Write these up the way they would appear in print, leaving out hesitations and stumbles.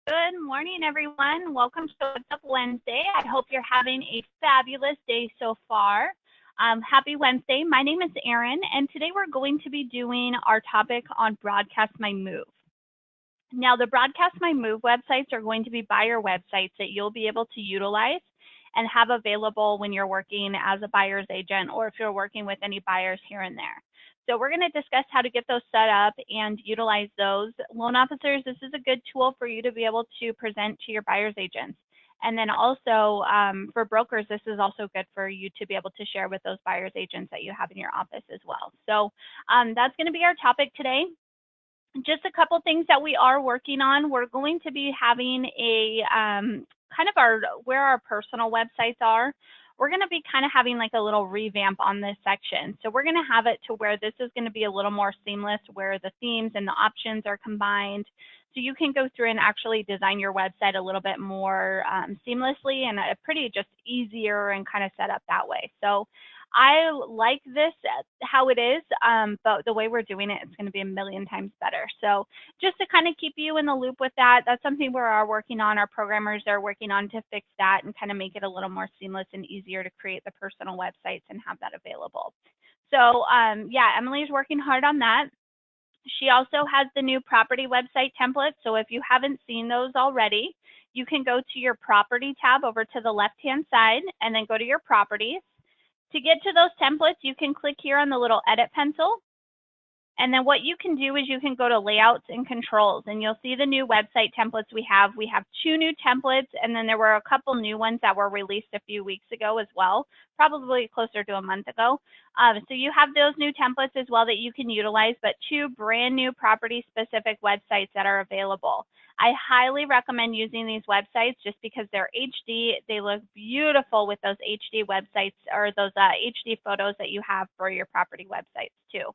Good morning, everyone. Welcome to What's Up Wednesday. I hope you're having a fabulous day so far. Happy Wednesday. My name is Erin, and today we're going to be doing our topic on Broadcast My Move. Now, the Broadcast My Move websites are going to be buyer websites that you'll be able to utilize and have available when you're working as a buyer's agent or if you're working with any buyers here and there. So we're going to discuss how to get those set up and utilize those. Loan officers, this is a good tool for you to be able to present to your buyer's agents. And then also for brokers, this is also good for you to be able to share with those buyer's agents that you have in your office as well. So that's going to be our topic today. Just a couple things that we are working on. We're going to be having a kind of where our personal websites are. We're going to be kind of having like a little revamp on this section. So we're going to have it to where this is going to be a little more seamless, where the themes and the options are combined. So you can go through and actually design your website a little bit more seamlessly and a pretty just easier and kind of set up that way. So I like this how it is, but the way we're doing it, it's going to be a million times better. So just to kind of keep you in the loop with that, that's something we are working on. Our programmers are working on to fix that and kind of make it a little more seamless and easier to create the personal websites and have that available. So yeah, Emily's working hard on that. She also has the new property website template. So if you haven't seen those already, you can go to your property tab over to the left-hand side and then go to your properties. To get to those templates, you can click here on the little edit pencil. And then what you can do is you can go to layouts and controls, and you'll see the new website templates we have. We have 2 new templates, and then there were a couple new ones that were released a few weeks ago as well, probably closer to a month ago. So you have those new templates as well that you can utilize, but 2 brand new property specific websites that are available. I highly recommend using these websites just because they're HD. They look beautiful with those HD websites or those HD photos that you have for your property websites too.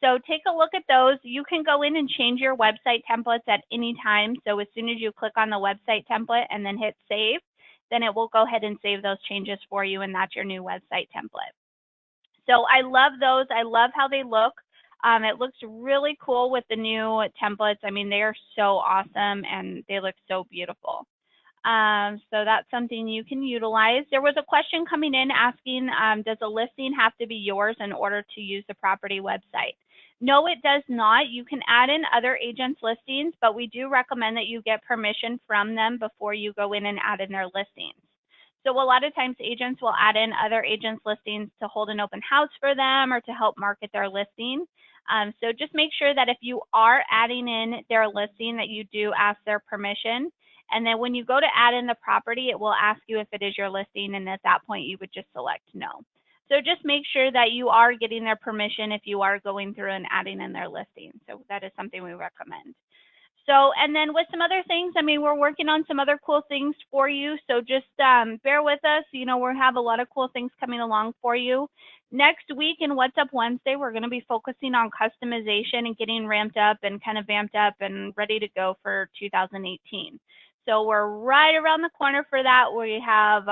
So take a look at those. You can go in and change your website templates at any time. So as soon as you click on the website template and then hit save, then it will go ahead and save those changes for you, and that's your new website template. So I love those. I love how they look. It looks really cool with the new templates. I mean, they are so awesome and they look so beautiful. So that's something you can utilize. There was a question coming in asking, does a listing have to be yours in order to use the property website? No, it does not. You can add in other agents' listings, but we do recommend that you get permission from them before you go in and add in their listings. So a lot of times agents will add in other agents' listings to hold an open house for them or to help market their listing. So just make sure that if you are adding in their listing that you do ask their permission. And then when you go to add in the property, it will ask you if it is your listing. And at that point, you would just select no. So just make sure that you are getting their permission if you are going through and adding in their listing. So that is something we recommend. So, and then with some other things, I mean, we're working on some other cool things for you. So just bear with us. You know, we have a lot of cool things coming along for you. Next week in What's Up Wednesday, we're going to be focusing on customization and getting ramped up and kind of vamped up and ready to go for 2018. So we're right around the corner for that. We have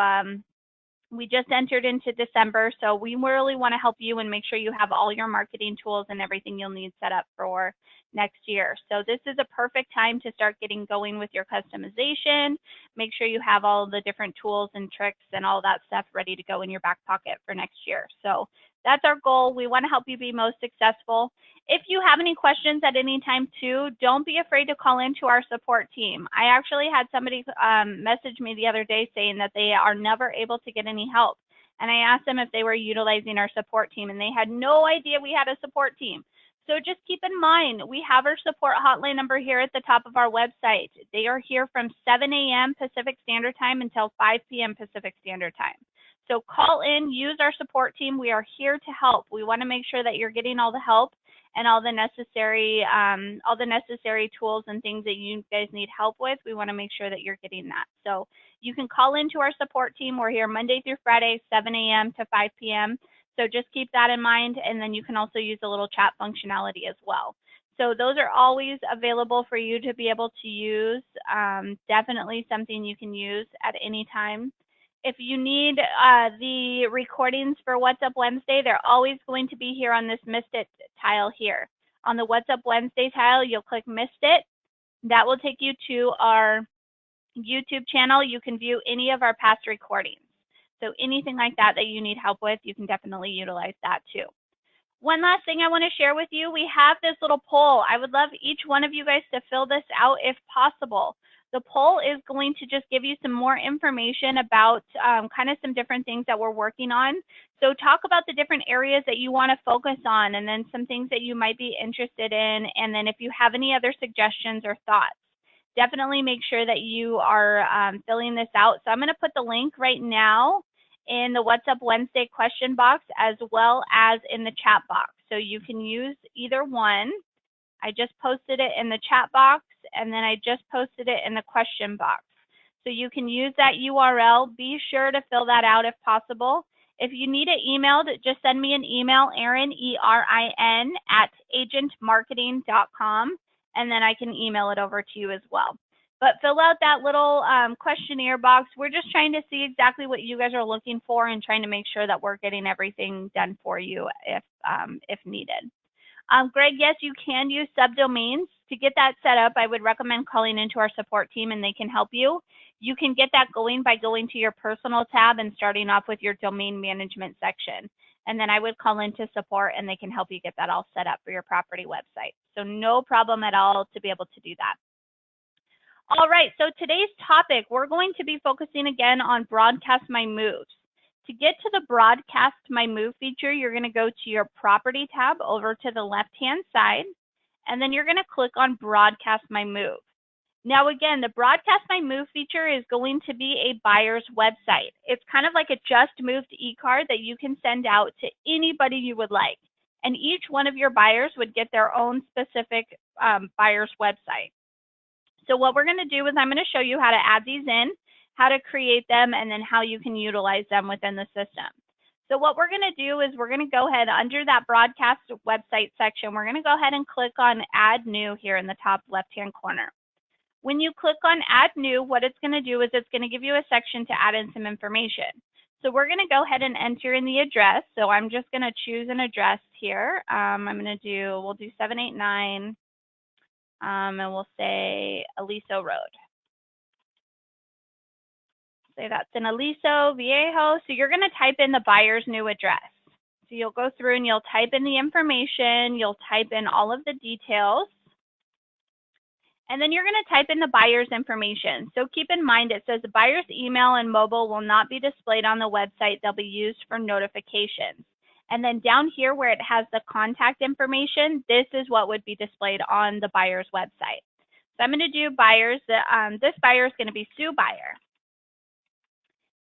we just entered into December, so we really want to help you and make sure you have all your marketing tools and everything you'll need set up for next year. So this is a perfect time to start getting going with your customization. Make sure you have all the different tools and tricks and all that stuff ready to go in your back pocket for next year. So that's our goal. We want to help you be most successful. If you have any questions at any time too, don't be afraid to call into our support team. I actually had somebody message me the other day saying that they are never able to get any help. And I asked them if they were utilizing our support team, and they had no idea we had a support team. So just keep in mind, we have our support hotline number here at the top of our website. They are here from 7 a.m. Pacific Standard Time until 5 p.m. Pacific Standard Time. So call in, use our support team. We are here to help. We want to make sure that you're getting all the help and all the necessary tools and things that you guys need help with. We want to make sure that you're getting that. So you can call into our support team. We're here Monday through Friday, 7 a.m. to 5 p.m. So just keep that in mind. And then you can also use a little chat functionality as well. So those are always available for you to be able to use. Definitely something you can use at any time. If you need the recordings for What's Up Wednesday, they're always going to be here on this Missed It tile here. On the What's Up Wednesday tile, you'll click Missed It. That will take you to our YouTube channel, you can view any of our past recordings. So anything like that that you need help with, you can definitely utilize that too. One last thing I want to share with you, we have this little poll. I would love each one of you guys to fill this out if possible. The poll is going to just give you some more information about kind of some different things that we're working on. So talk about the different areas that you want to focus on, and then some things that you might be interested in. And then if you have any other suggestions or thoughts, definitely make sure that you are filling this out. So I'm going to put the link right now in the What's Up Wednesday question box, as well as in the chat box. So you can use either one. I just posted it in the chat box, and then I just posted it in the question box. So you can use that URL. Be sure to fill that out if possible. If you need it emailed, just send me an email, Erin, E-R-I-N, @agentmarketing.com, and then I can email it over to you as well. But fill out that little questionnaire box. We're just trying to see exactly what you guys are looking for and trying to make sure that we're getting everything done for you if needed. Greg, yes, you can use subdomains. To get that set up, I would recommend calling into our support team and they can help you. You can get that going by going to your personal tab and starting off with your domain management section. And then I would call into support and they can help you get that all set up for your property website. So no problem at all to be able to do that. All right, so today's topic, we're going to be focusing again on Broadcast My Moves. To get to the Broadcast My Move feature, you're going to go to your Property tab over to the left-hand side, and then you're going to click on Broadcast My Move. Now again, the Broadcast My Move feature is going to be a buyer's website. It's kind of like a just moved e-card that you can send out to anybody you would like. And each one of your buyers would get their own specific buyer's website. So what we're going to do is I'm going to show you how to add these in, how to create them, and then how you can utilize them within the system. So what we're going to do is we're going to go ahead under that broadcast website section. We're going to go ahead and click on Add New here in the top left-hand corner. When you click on Add New, what it's going to do is it's going to give you a section to add in some information. So we're going to go ahead and enter in the address. So I'm just going to choose an address here. We'll do 789. And we'll say Aliso Road. Say that's in Aliso Viejo. So you're going to type in the buyer's new address. So you'll go through and you'll type in the information, you'll type in all of the details, and then you're going to type in the buyer's information. So keep in mind it says the buyer's email and mobile will not be displayed on the website. They'll be used for notifications. And then down here where it has the contact information, this is what would be displayed on the buyer's website. So I'm going to do buyers. This buyer is going to be Sue Buyer.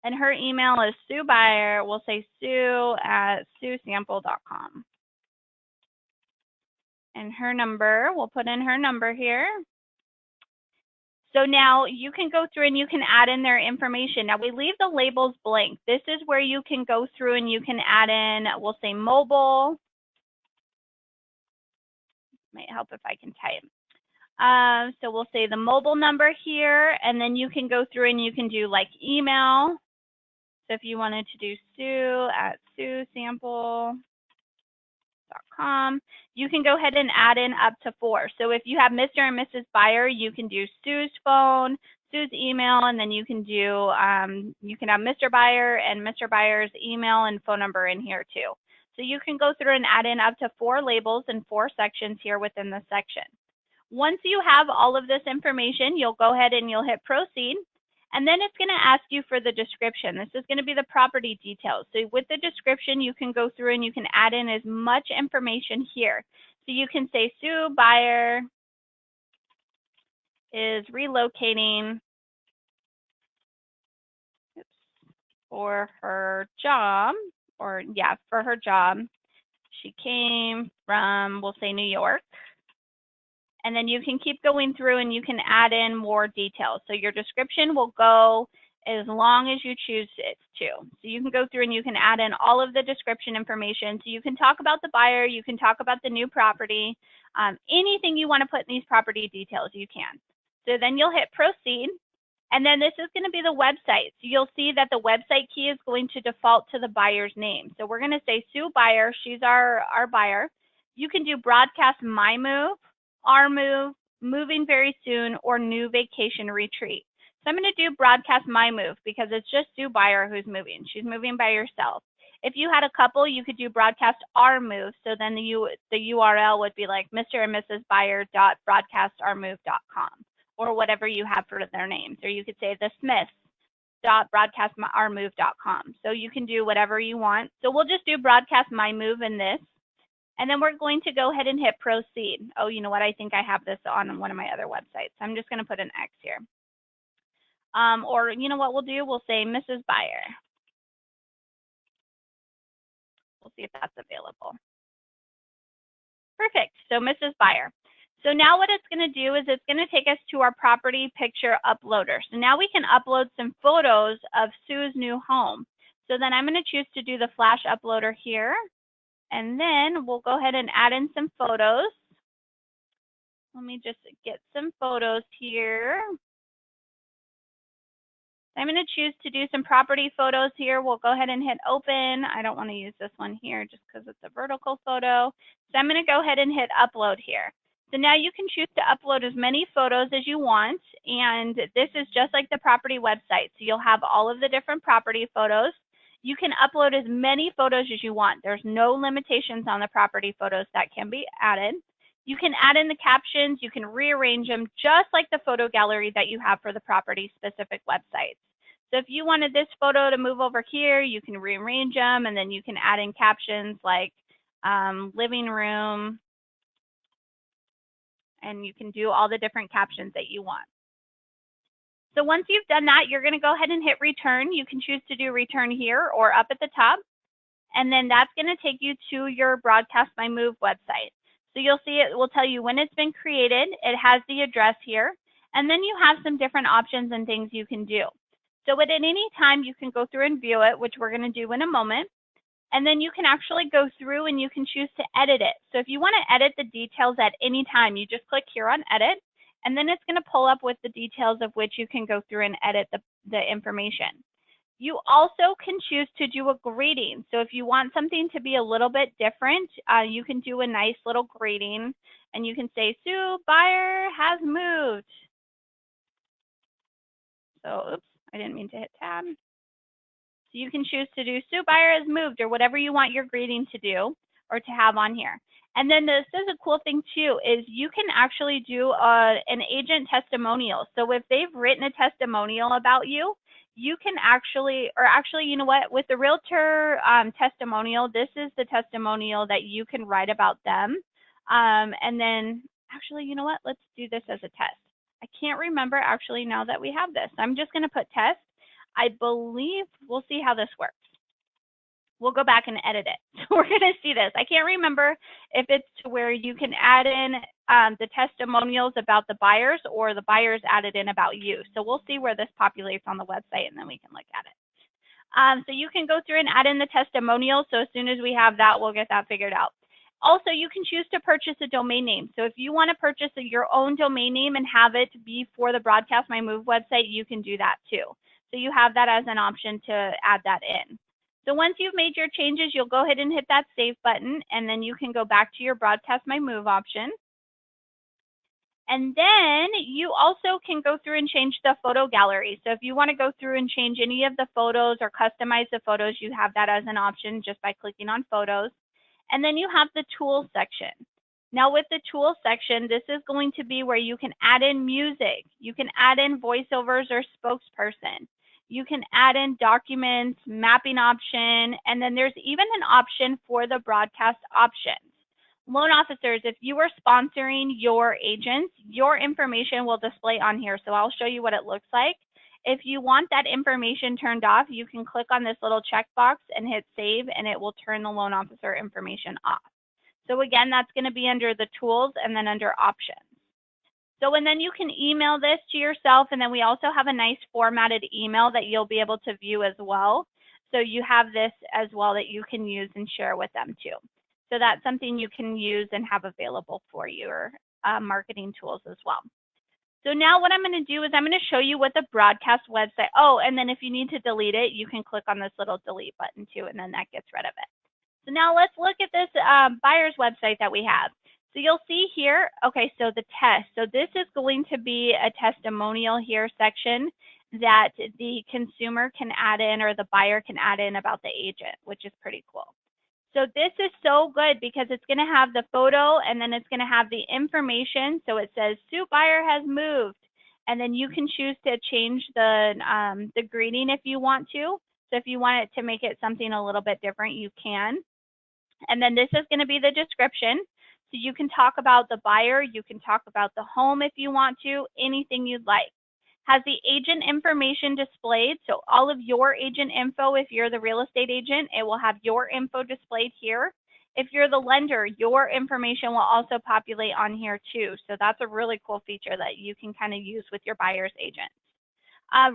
And her email is Sue Buyer. We'll say sue@suesample.com. And her number, we'll put in her number here. So now you can go through and you can add in their information. Now we leave the labels blank. This is where you can go through and you can add in, we'll say mobile. Might help if I can type. So we'll say the mobile number here, and then you can go through and you can do like email. So if you wanted to do sue@suesample.com, you can go ahead and add in up to 4. So if you have Mr. and Mrs. Buyer, you can do Sue's phone, Sue's email, and then you can do, you can have Mr. Buyer and Mr. Buyer's email and phone number in here too. So you can go through and add in up to 4 labels and 4 sections here within the section. Once you have all of this information, you'll go ahead and you'll hit proceed. And then it's going to ask you for the description. This is going to be the property details. So with the description, you can go through and you can add in as much information here. So you can say Sue Buyer is relocating for her job, for her job. She came from, we'll say New York. And then you can keep going through and you can add in more details. So your description will go as long as you choose it to. So you can go through and you can add in all of the description information. So you can talk about the buyer, you can talk about the new property, anything you want to put in these property details, you can. So then you'll hit proceed. And then this is going to be the website. So you'll see that the website key is going to default to the buyer's name. So we're going to say Sue Buyer, she's our buyer. You can do Broadcast My Move, Our Move, Moving Very Soon, or New Vacation Retreat. So I'm going to do broadcast my move because it's just Sue Buyer who's moving. She's moving by herself. If you had a couple, you could do broadcast our move. So then the URL would be like Mr. and Mrs. Buyer.broadcastourmove.com or whatever you have for their names. Or you could say the Smiths.broadcastourmove.com. So you can do whatever you want. So we'll just do broadcast my move in this. And then we're going to go ahead and hit proceed. Oh, you know what? I think I have this on one of my other websites. So I'm just going to put an X here. Or you know what we'll do? We'll say Mrs. Buyer. We'll see if that's available. Perfect. So Mrs. Buyer. So now what it's going to do is it's going to take us to our property picture uploader. So now we can upload some photos of Sue's new home. So then I'm going to choose to do the flash uploader here. And then we'll go ahead and add in some photos. Let me just get some photos here. I'm going to choose to do some property photos here. We'll go ahead and hit open. I don't want to use this one here just because it's a vertical photo. So I'm going to go ahead and hit upload here. So now you can choose to upload as many photos as you want. And this is just like the property website. So you'll have all of the different property photos. You can upload as many photos as you want. There's no limitations on the property photos that can be added. You can add in the captions. You can rearrange them just like the photo gallery that you have for the property specific websites. So if you wanted this photo to move over here, you can rearrange them, and then you can add in captions like living room, and you can do all the different captions that you want. So once you've done that, you're going to go ahead and hit return. You can choose to do return here or up at the top. And then that's going to take you to your Broadcast My Move website. So you'll see it will tell you when it's been created. It has the address here. And then you have some different options and things you can do. So at any time, you can go through and view it, which we're going to do in a moment. And then you can actually go through and you can choose to edit it. So if you want to edit the details at any time, you just click here on edit. And then it's going to pull up with the details of which you can go through and edit the information. You also can choose to do a grading. So if you want something to be a little bit different, you can do a nice little grading. And you can say, Sue Buyer has moved. So, oops, I didn't mean to hit tab. So you can choose to do Sue Buyer has moved or whatever you want your grading to do or to have on here. And then this is a cool thing too, is you can actually do an agent testimonial. So if they've written a testimonial about you, you can actually, you know what, with the realtor testimonial, this is the testimonial that you can write about them. And then actually, you know what, let's do this as a test. I can't remember actually now that we have this. I'm just going to put test. I believe we'll see how this works. We'll go back and edit it. So we're going to see this. I can't remember if it's to where you can add in the testimonials about the buyers or the buyers added in about you. So we'll see where this populates on the website and then we can look at it. So you can go through and add in the testimonials. So as soon as we have that, we'll get that figured out. Also, you can choose to purchase a domain name. So if you want to purchase your own domain name and have it be for the Broadcast My Move website, you can do that too. So you have that as an option to add that in. So once you've made your changes, you'll go ahead and hit that save button, and then you can go back to your Broadcast My Move option. And then you also can go through and change the photo gallery. So if you want to go through and change any of the photos or customize the photos, you have that as an option just by clicking on photos. And then you have the tools section. Now with the tools section, this is going to be where you can add in music. You can add in voiceovers or spokesperson. You can add in documents, mapping option, and then there's even an option for the broadcast options. Loan officers, if you are sponsoring your agents, your information will display on here. So I'll show you what it looks like. If you want that information turned off, you can click on this little checkbox and hit save, and it will turn the loan officer information off. So again, that's going to be under the tools and then under options. So, and then you can email this to yourself, and then we also have a nice formatted email that you'll be able to view as well. So you have this as well that you can use and share with them too. So that's something you can use and have available for your marketing tools as well. So now what I'm going to do is I'm going to show you what the broadcast website, oh, and then if you need to delete it, you can click on this little delete button too, and then that gets rid of it. So now let's look at this buyer's website that we have. So you'll see here, okay, so the test. So this is going to be a testimonial here section that the consumer can add in or the buyer can add in about the agent, which is pretty cool. So this is so good because it's going to have the photo and then it's going to have the information. So it says Sue Buyer has moved, and then you can choose to change the greeting if you want to. So if you want it to make it something a little bit different, you can. And then this is going to be the description. So you can talk about the buyer, you can talk about the home if you want to, anything you'd like. Has the agent information displayed, so all of your agent info, if you're the real estate agent, it will have your info displayed here. If you're the lender, your information will also populate on here too. So that's a really cool feature that you can kind of use with your buyer's agent.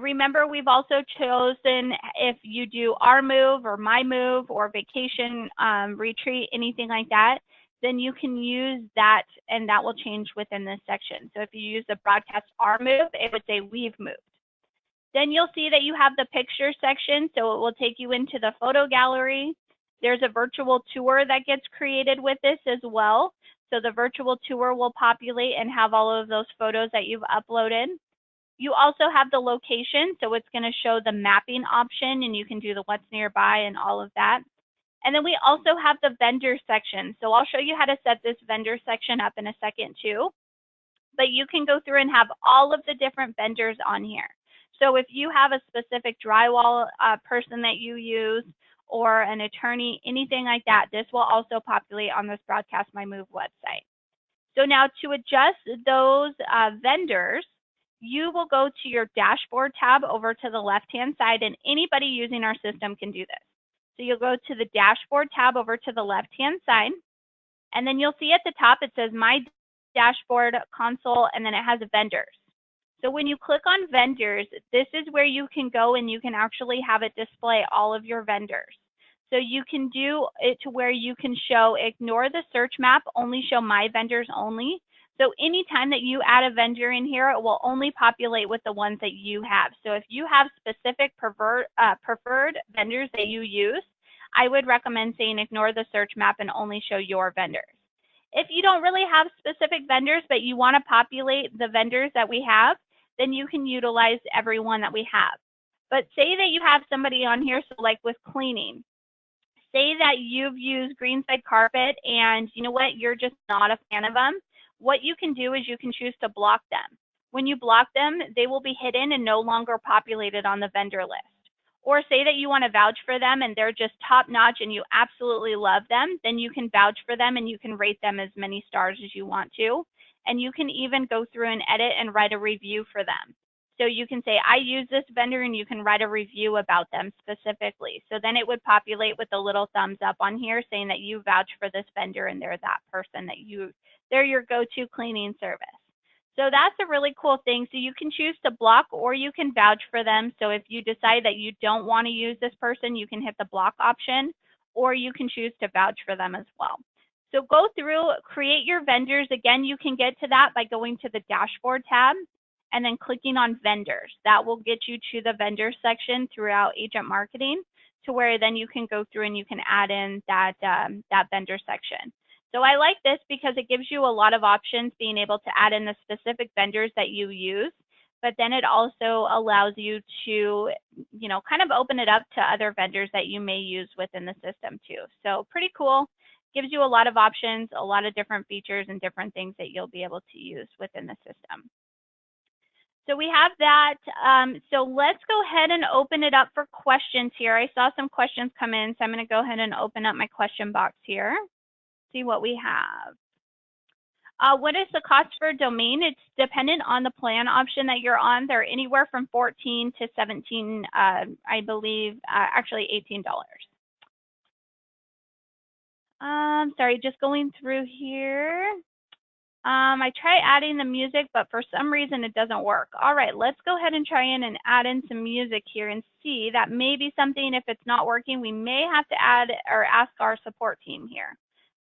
Remember, we've also chosen if you do our move or my move or vacation retreat, anything like that, then you can use that and that will change within this section. So if you use the broadcast our move, it would say we've moved. Then you'll see that you have the picture section, so it will take you into the photo gallery. There's a virtual tour that gets created with this as well. So the virtual tour will populate and have all of those photos that you've uploaded. You also have the location, so it's going to show the mapping option, and you can do the what's nearby and all of that. And then we also have the vendor section. So I'll show you how to set this vendor section up in a second too. But you can go through and have all of the different vendors on here. So if you have a specific drywall person that you use or an attorney, anything like that, this will also populate on this Broadcast My Move website. So now to adjust those vendors, you will go to your dashboard tab over to the left-hand side, and anybody using our system can do this. So you'll go to the dashboard tab over to the left-hand side, and then you'll see at the top it says My Dashboard Console, and then it has vendors. So when you click on vendors, this is where you can go and you can actually have it display all of your vendors. So you can do it to where you can show, ignore the search map, only show my vendors only. So anytime that you add a vendor in here, it will only populate with the ones that you have. So if you have specific preferred vendors that you use, I would recommend saying ignore the search map and only show your vendors. If you don't really have specific vendors, but you want to populate the vendors that we have, then you can utilize everyone that we have. But say that you have somebody on here, so like with cleaning, say that you've used Greenside Carpet and you know what, you're just not a fan of them. What you can do is you can choose to block them. When you block them, they will be hidden and no longer populated on the vendor list. Or say that you want to vouch for them and they're just top notch and you absolutely love them, then you can vouch for them and you can rate them as many stars as you want to. And you can even go through and edit and write a review for them. So you can say, I use this vendor, and you can write a review about them specifically. So then it would populate with a little thumbs up on here saying that you vouch for this vendor and they're that person that they're your go-to cleaning service. So that's a really cool thing. So you can choose to block or you can vouch for them. So if you decide that you don't want to use this person, you can hit the block option, or you can choose to vouch for them as well. So go through, create your vendors. Again, you can get to that by going to the dashboard tab and then clicking on vendors. That will get you to the vendor section throughout Agent Marketing, to where then you can go through and you can add in that vendor section. So I like this because it gives you a lot of options, being able to add in the specific vendors that you use, but then it also allows you to, kind of open it up to other vendors that you may use within the system too. So pretty cool. Gives you a lot of options, a lot of different features and different things that you'll be able to use within the system. So we have that. So let's go ahead and open it up for questions here. I saw some questions come in, so I'm going to go ahead and open up my question box here. See what we have. What is the cost for a domain? It's dependent on the plan option that you're on. They're anywhere from $14 to $17, I believe, actually $18. Sorry, just going through here. I try adding the music, but for some reason it doesn't work. All right, let's go ahead and try and add in some music here and see. That may be something, if it's not working, we may have to add or ask our support team here.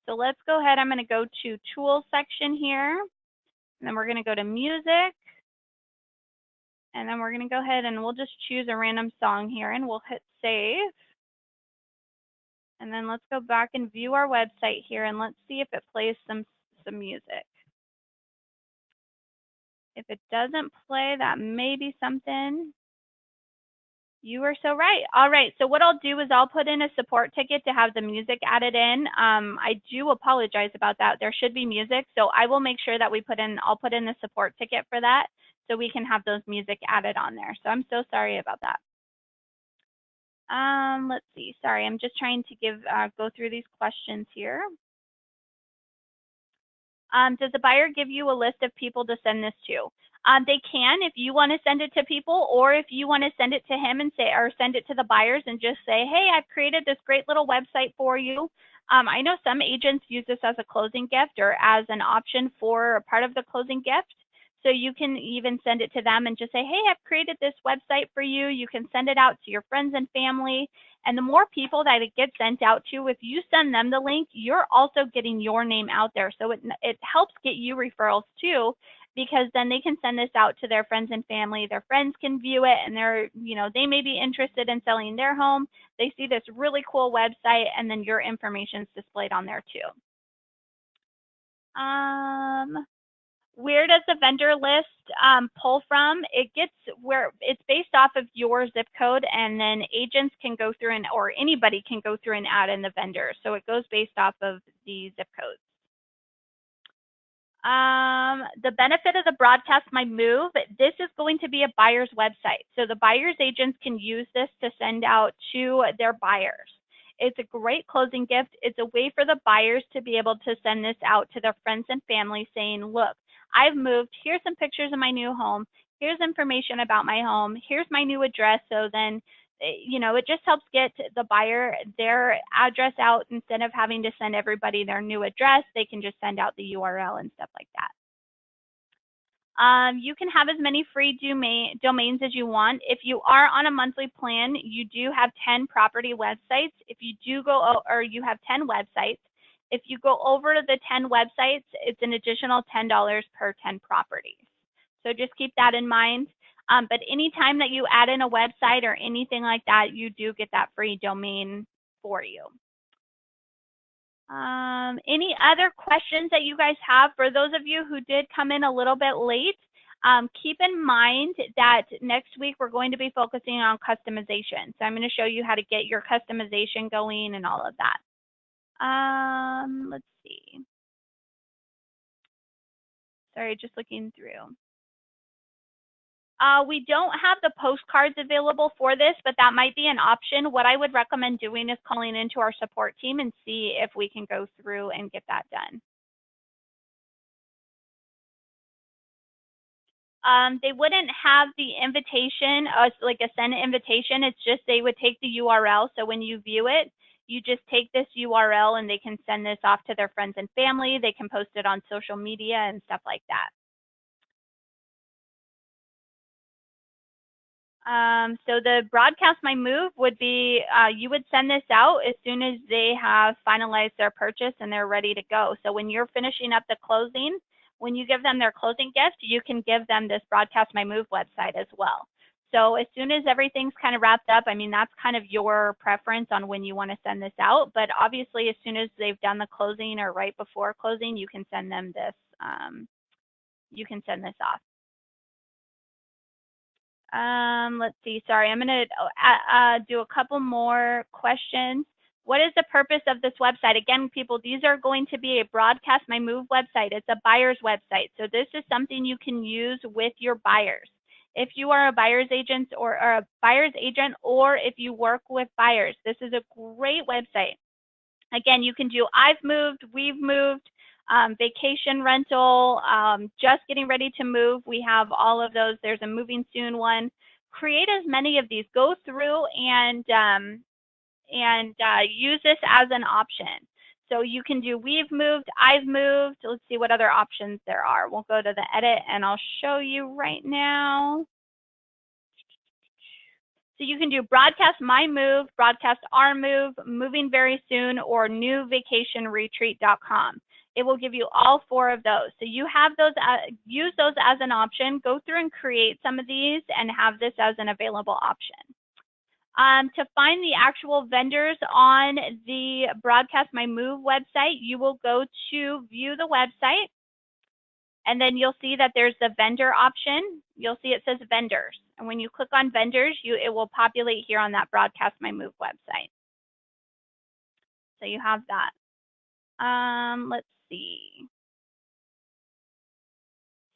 So let's go ahead. I'm going to go to Tools section here, and then we're going to go to Music, and then we're going to go ahead and we'll just choose a random song here, and we'll hit Save. And then let's go back and view our website here, and let's see if it plays some some music. If it doesn't play, that may be something. You are so right. All right, so what I'll do is I'll put in a support ticket to have the music added in. I do apologize about that. There should be music, so I will make sure that I'll put in the support ticket for that so we can have those music added on there. So I'm so sorry about that. Let's see, sorry, I'm just trying to go through these questions here. Does the buyer give you a list of people to send this to? They can if you want to send it to people, or if you want to send it to him and say, or send it to the buyers and just say, hey, I've created this great little website for you. I know some agents use this as a closing gift or as an option for a part of the closing gift. So you can even send it to them and just say, hey, I've created this website for you. You can send it out to your friends and family. And the more people that it gets sent out to, if you send them the link, you're also getting your name out there. So it helps get you referrals too, because then they can send this out to their friends and family. Their friends can view it, and they may be interested in selling their home. They see this really cool website, and then your information is displayed on there too. Where does the vendor list pull from? It's based off of your zip code, and then agents can go through or anybody can go through and add in the vendor. So it goes based off of the zip codes. The benefit of the Broadcast My Move, this is going to be a buyer's website. So the buyer's agents can use this to send out to their buyers. It's a great closing gift. It's a way for the buyers to be able to send this out to their friends and family saying, look, I've moved, here's some pictures of my new home, here's information about my home, here's my new address. So then, it just helps get the buyer their address out. Instead of having to send everybody their new address, they can just send out the URL and stuff like that. You can have as many free domains as you want. If you are on a monthly plan, you do have 10 property websites. If you do you have 10 websites. If you go over to the 10 websites, it's an additional $10 per 10 properties. So just keep that in mind. But anytime that you add in a website or anything like that, you do get that free domain for you. Any other questions that you guys have? For those of you who did come in a little bit late, keep in mind that next week we're going to be focusing on customization. So I'm going to show you how to get your customization going and all of that. Let's see. Sorry, just looking through. We don't have the postcards available for this, but that might be an option. What I would recommend doing is calling into our support team and see if we can go through and get that done. They wouldn't have the invitation, like a send invitation. It's just they would take the URL. So when you view it, you just take this URL and they can send this off to their friends and family. They can post it on social media and stuff like that. So the Broadcast My Move would be, you would send this out as soon as they have finalized their purchase and they're ready to go. So when you're finishing up the closing, when you give them their closing gift, you can give them this Broadcast My Move website as well. So as soon as everything's kind of wrapped up, I mean, that's kind of your preference on when you want to send this out. But obviously, as soon as they've done the closing or right before closing, you can send them this, you can send this off. Let's see, sorry, I'm going to do a couple more questions. What is the purpose of this website? Again, people, these are going to be a Broadcast My Move website. It's a buyer's website. So this is something you can use with your buyers. If you are a buyer's agent or if you work with buyers, this is a great website. Again, you can do I've moved, we've moved, vacation rental, just getting ready to move. We have all of those. There's a moving soon one. Create as many of these. Go through and use this as an option. So you can do we've moved, I've moved. Let's see what other options there are. We'll go to the edit and I'll show you right now. So you can do Broadcast My Move, Broadcast Our Move, Moving Very Soon, or newvacationretreat.com. It will give you all 4 of those. So you have those, use those as an option. Go through and create some of these and have this as an available option. To find the actual vendors on the Broadcast My Move website, you will go to view the website, and then you'll see that there's the vendor option. You'll see it says vendors. And when you click on vendors, it will populate here on that Broadcast My Move website. So you have that. Let's see.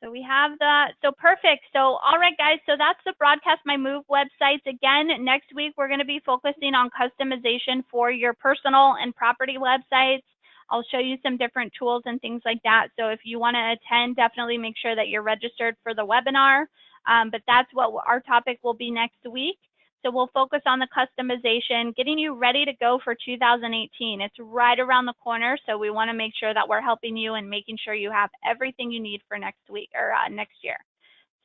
So we have that. So perfect. So all right, guys. So that's the Broadcast My Move websites. Again, next week we're going to be focusing on customization for your personal and property websites. I'll show you some different tools and things like that. So if you want to attend, definitely make sure that you're registered for the webinar. But that's what our topic will be next week. So we'll focus on the customization, getting you ready to go for 2018. It's right around the corner, so we want to make sure that we're helping you and making sure you have everything you need for next week or next year.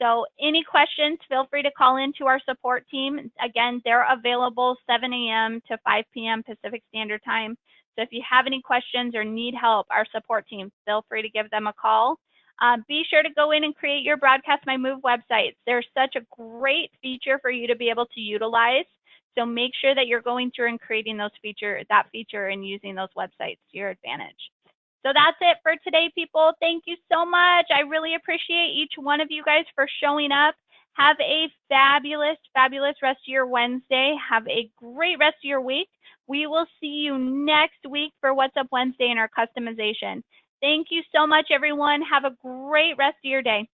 So any questions, feel free to call into our support team. Again, they're available 7 a.m. to 5 p.m. Pacific Standard Time. So if you have any questions or need help, our support team, feel free to give them a call. Be sure to go in and create your Broadcast My Move websites. There's such a great feature for you to be able to utilize. So make sure that you're going through and creating that feature and using those websites to your advantage. So that's it for today, people. Thank you so much. I really appreciate each one of you guys for showing up. Have a fabulous, fabulous rest of your Wednesday. Have a great rest of your week. We will see you next week for What's Up Wednesday and our customization. Thank you so much, everyone. Have a great rest of your day.